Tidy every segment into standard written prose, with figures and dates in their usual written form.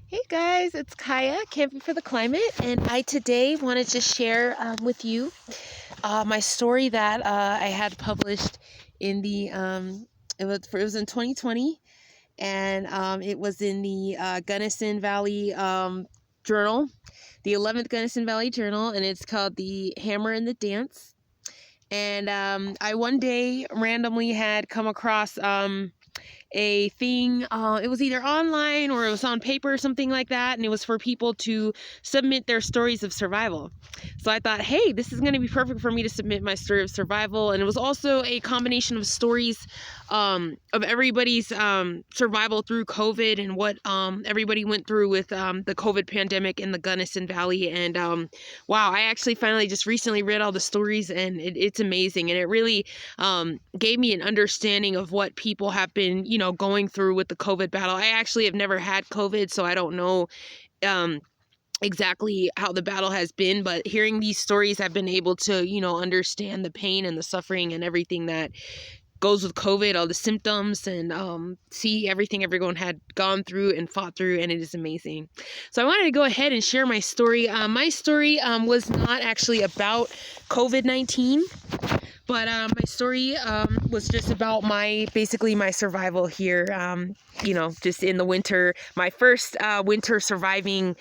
Hey guys, it's Kaya, Camping for the Climate, and I today wanted to share with you my story that I had published in it was in 2020, and it was in the Gunnison Valley Journal, the 11th Gunnison Valley Journal, and it's called The Hammer and the Dance. And I one day randomly had come across a thing. It was either online or it was on paper or something like that, and it was for people to submit their stories of survival. So I thought, hey, this is going to be perfect for me to submit my story of survival. And it was also a combination of stories of everybody's survival through COVID and what everybody went through with the COVID pandemic in the Gunnison Valley. And wow, I actually finally just recently read all the stories, and it's amazing. And it really gave me an understanding of what people have been, going through with the COVID battle. I actually have never had COVID, so I don't know exactly how the battle has been, but hearing these stories, I've been able to, understand the pain and the suffering and everything that goes with COVID, all the symptoms, and see everything everyone had gone through and fought through, and it is amazing. So I wanted to go ahead and share my story. My story was not actually about COVID-19, but my story was just about basically my survival here, just in the winter, my first winter surviving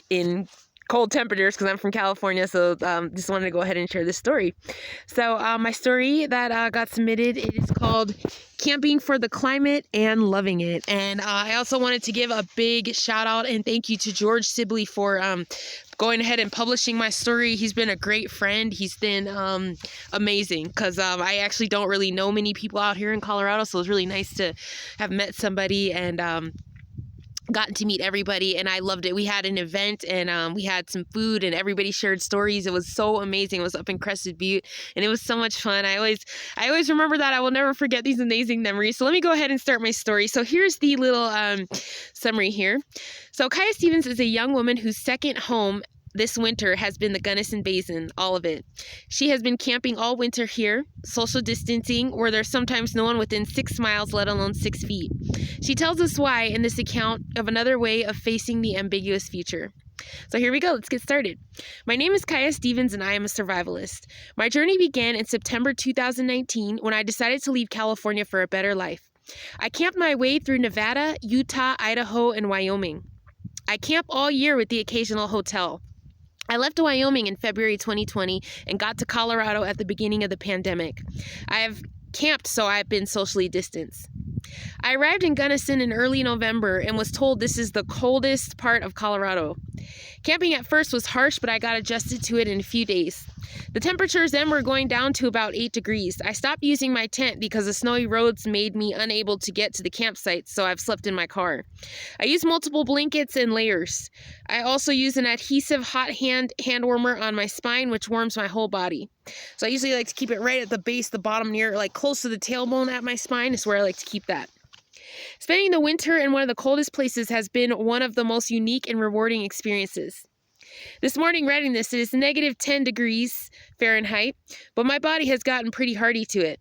in cold temperatures, because I'm from California. So just wanted to go ahead and share this story. So my story that got submitted, it is called Camping for the Climate and Loving It. And I also wanted to give a big shout out and thank you to George Sibley for going ahead and publishing my story. He's been a great friend. He's been amazing, because I actually don't really know many people out here in Colorado, so it was really nice to have met somebody and gotten to meet everybody, and I loved it. We had an event, and we had some food, and everybody shared stories. It was so amazing. It was up in Crested Butte, and it was so much fun. I always remember that. I will never forget these amazing memories. So let me go ahead and start my story. So here's the little summary here. So Kaya Stevens is a young woman whose second home this winter has been the Gunnison Basin, all of it. She has been camping all winter here, social distancing, where there's sometimes no one within 6 miles, let alone 6 feet. She tells us why in this account of another way of facing the ambiguous future. So here we go, let's get started. My name is Kaya Stevens, and I am a survivalist. My journey began in September 2019 when I decided to leave California for a better life. I camped my way through Nevada, Utah, Idaho, and Wyoming. I camp all year with the occasional hotel. I left Wyoming in February 2020 and got to Colorado at the beginning of the pandemic. I have camped, so I've been socially distanced. I arrived in Gunnison in early November and was told this is the coldest part of Colorado. Camping at first was harsh, but I got adjusted to it in a few days. The temperatures then were going down to about 8 degrees. I stopped using my tent because the snowy roads made me unable to get to the campsite, so I've slept in my car. I use multiple blankets and layers. I also use an adhesive hot hand warmer on my spine, which warms my whole body. So I usually like to keep it right at the base, the bottom near, like close to the tailbone at my spine is where I like to keep that. Spending the winter in one of the coldest places has been one of the most unique and rewarding experiences. This morning writing this, it is negative 10 degrees Fahrenheit, but my body has gotten pretty hardy to it.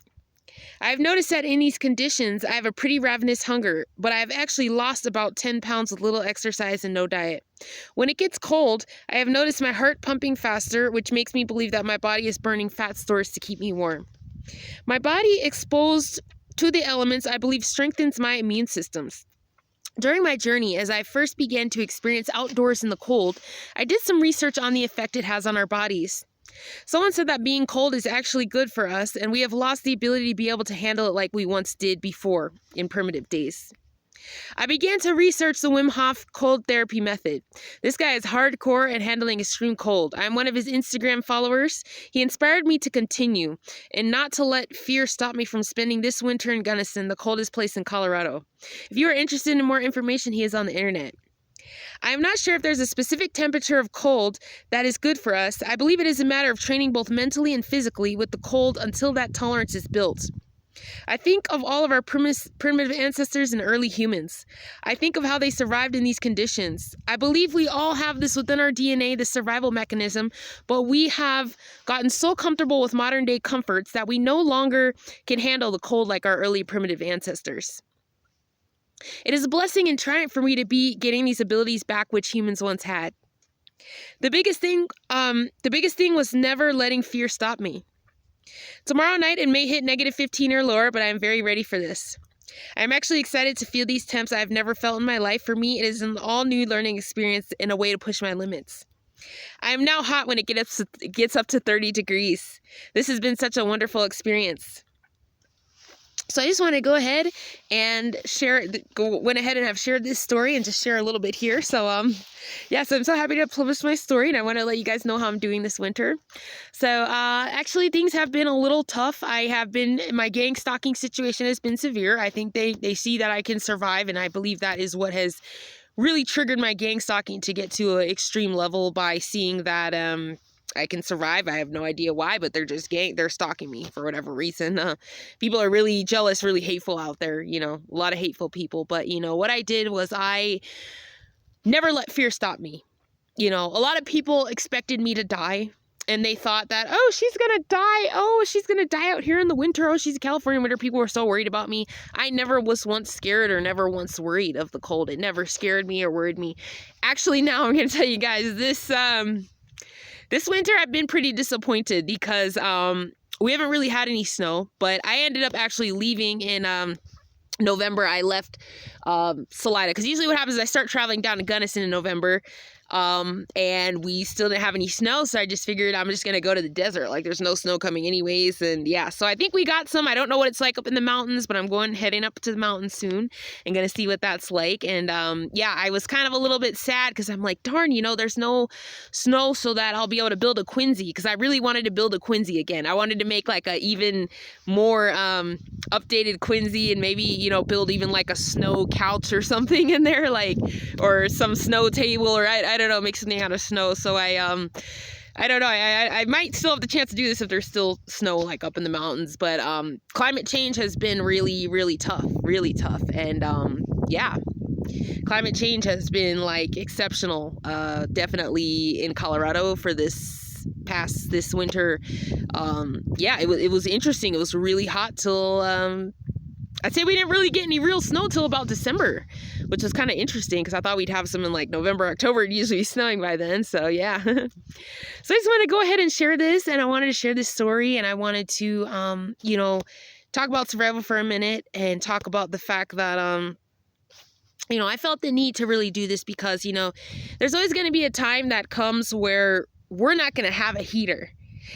I've noticed that in these conditions, I have a pretty ravenous hunger, but I've actually lost about 10 pounds with little exercise and no diet. When it gets cold, I have noticed my heart pumping faster, which makes me believe that my body is burning fat stores to keep me warm. My body exposed to the elements, I believe, strengthens my immune systems. During my journey, as I first began to experience outdoors in the cold, I did some research on the effect it has on our bodies. Someone said that being cold is actually good for us, and we have lost the ability to be able to handle it like we once did before in primitive days. I began to research the Wim Hof cold therapy method. This guy is hardcore at handling extreme cold. I'm one of his Instagram followers. He inspired me to continue and not to let fear stop me from spending this winter in Gunnison, the coldest place in Colorado. If you are interested in more information, he is on the internet. I am not sure if there's a specific temperature of cold that is good for us. I believe it is a matter of training both mentally and physically with the cold until that tolerance is built. I think of all of our primitive ancestors and early humans. I think of how they survived in these conditions. I believe we all have this within our DNA, the survival mechanism, but we have gotten so comfortable with modern day comforts that we no longer can handle the cold like our early primitive ancestors. It is a blessing and triumph for me to be getting these abilities back which humans once had. The biggest thing was never letting fear stop me. Tomorrow night it may hit -15 or lower, but I am very ready for this. I am actually excited to feel these temps I have never felt in my life. For me, it is an all-new learning experience and a way to push my limits. I am now hot when it gets up to 30 degrees. This has been such a wonderful experience. So I just want to go ahead and went ahead and have shared this story and just share a little bit here. So, yeah, so I'm so happy to publish my story, and I want to let you guys know how I'm doing this winter. So, actually, things have been a little tough. My gang stalking situation has been severe. I think they see that I can survive, and I believe that is what has really triggered my gang stalking to get to an extreme level by seeing that, I can survive. I have no idea why, but they're stalking me for whatever reason. People are really jealous, really hateful out there, a lot of hateful people. But, what I did was I never let fear stop me. A lot of people expected me to die, and they thought that, oh, she's going to die. Oh, she's going to die out here in the winter. Oh, she's a California winter. People were so worried about me. I never was once scared or never once worried of the cold. It never scared me or worried me. Actually, now I'm going to tell you guys this winter I've been pretty disappointed because we haven't really had any snow, but I ended up actually leaving in November. I left Salida because usually what happens is I start traveling down to Gunnison in November, and we still didn't have any snow, so I just figured I'm just gonna go to the desert. Like, there's no snow coming anyways, and yeah, so I think we got some. I don't know what it's like up in the mountains, but I'm heading up to the mountains soon and gonna see what that's like. And yeah, I was kind of a little bit sad because I'm like, darn, there's no snow so that I'll be able to build a Quincy, because I really wanted to build a Quincy again. I wanted to make like a even more updated Quincy, and maybe build even like a snow couch or something in there, like, or some snow table, or I don't know, make something out of snow. So I don't know. I might still have the chance to do this if there's still snow like up in the mountains. But climate change has been really, really tough, and yeah, climate change has been like exceptional. Definitely in Colorado for this winter. Yeah, it was interesting. It was really hot till I'd say we didn't really get any real snow till about December, which was kind of interesting because I thought we'd have some in like November, October. It'd usually be snowing by then. So yeah. So I just want to go ahead and share this, and I wanted to share this story, and I wanted to, talk about survival for a minute and talk about the fact that, I felt the need to really do this because, there's always going to be a time that comes where we're not going to have a heater.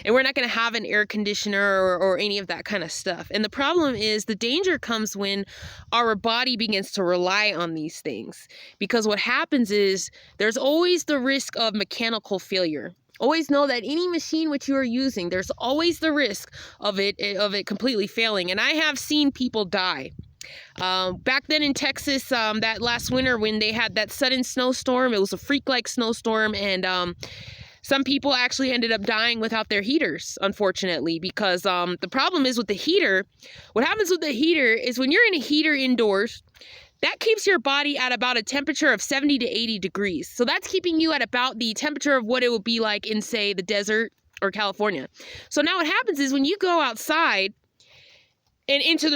And we're not going to have an air conditioner or any of that kind of stuff. And the problem is the danger comes when our body begins to rely on these things. Because what happens is there's always the risk of mechanical failure. Always know that any machine which you are using, there's always the risk of it completely failing. And I have seen people die. Back then in Texas, that last winter when they had that sudden snowstorm, it was a freak-like snowstorm, and some people actually ended up dying without their heaters, unfortunately, because the problem is with the heater, what happens with the heater is when you're in a heater indoors, that keeps your body at about a temperature of 70 to 80 degrees. So that's keeping you at about the temperature of what it would be like in, say, the desert or California. So now what happens is when you go outside and into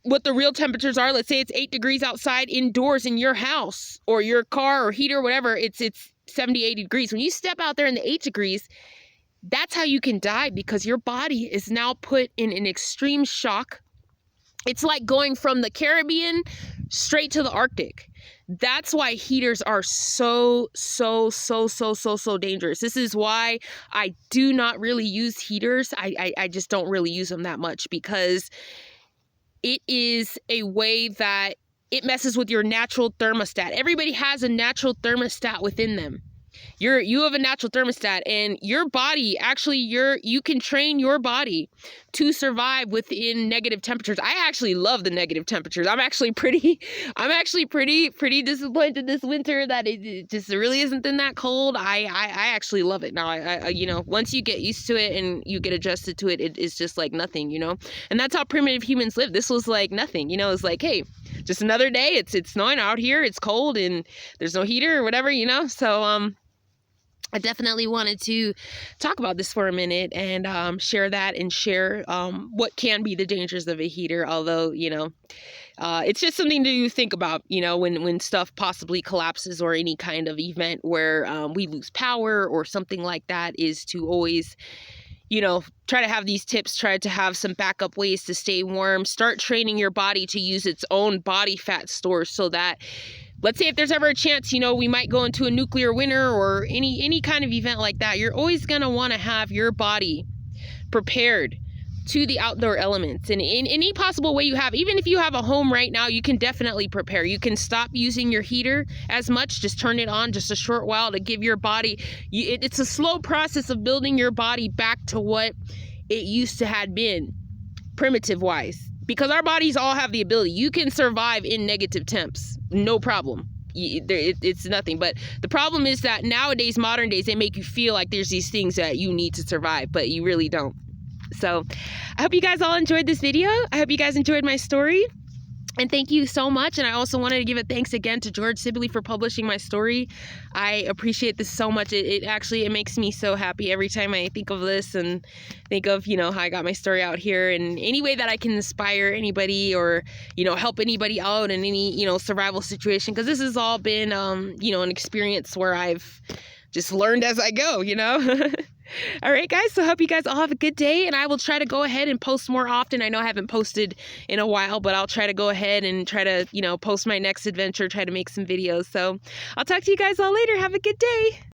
what the real temperatures are, let's say it's 8 degrees outside indoors in your house or your car or heater or whatever, it's 70, 80 degrees. When you step out there in the 8 degrees, that's how you can die, because your body is now put in an extreme shock. It's like going from the Caribbean straight to the Arctic. That's why heaters are so dangerous. This is why I do not really use heaters. I just don't really use them that much, because it is a way that it messes with your natural thermostat. Everybody has a natural thermostat within them. You have a natural thermostat, and your body, actually, you can train your body to survive within negative temperatures. I actually love the negative temperatures. I'm actually pretty disappointed this winter that it just really isn't been that cold. I actually love it now. I once you get used to it and you get adjusted to it, it's just like nothing, and that's how primitive humans live. This was like nothing, it's like, hey, just another day. It's snowing out here. It's cold and there's no heater or whatever, so, I definitely wanted to talk about this for a minute and share that and share what can be the dangers of a heater. Although, it's just something to think about, when stuff possibly collapses or any kind of event where we lose power or something like that, is to always, try to have these tips, try to have some backup ways to stay warm, start training your body to use its own body fat stores so that, let's say if there's ever a chance, we might go into a nuclear winter or any kind of event like that, you're always going to want to have your body prepared to the outdoor elements. And in any possible way you have, even if you have a home right now, you can definitely prepare. You can stop using your heater as much, just turn it on just a short while to give your body, it's a slow process of building your body back to what it used to had been, primitive wise. Because our bodies all have the ability. You can survive in negative temps, no problem. It's nothing. But the problem is that nowadays, modern days, they make you feel like there's these things that you need to survive, but you really don't. So I hope you guys all enjoyed this video. I hope you guys enjoyed my story. And thank you so much. And I also wanted to give a thanks again to George Sibley for publishing my story. I appreciate this so much. It actually makes me so happy every time I think of this and think of, how I got my story out here, and any way that I can inspire anybody or, help anybody out in any, survival situation. Because this has all been, an experience where I've just learned as I go, All right, guys. So I hope you guys all have a good day, and I will try to go ahead and post more often. I know I haven't posted in a while, but I'll try to go ahead and try to, post my next adventure, try to make some videos. So I'll talk to you guys all later. Have a good day.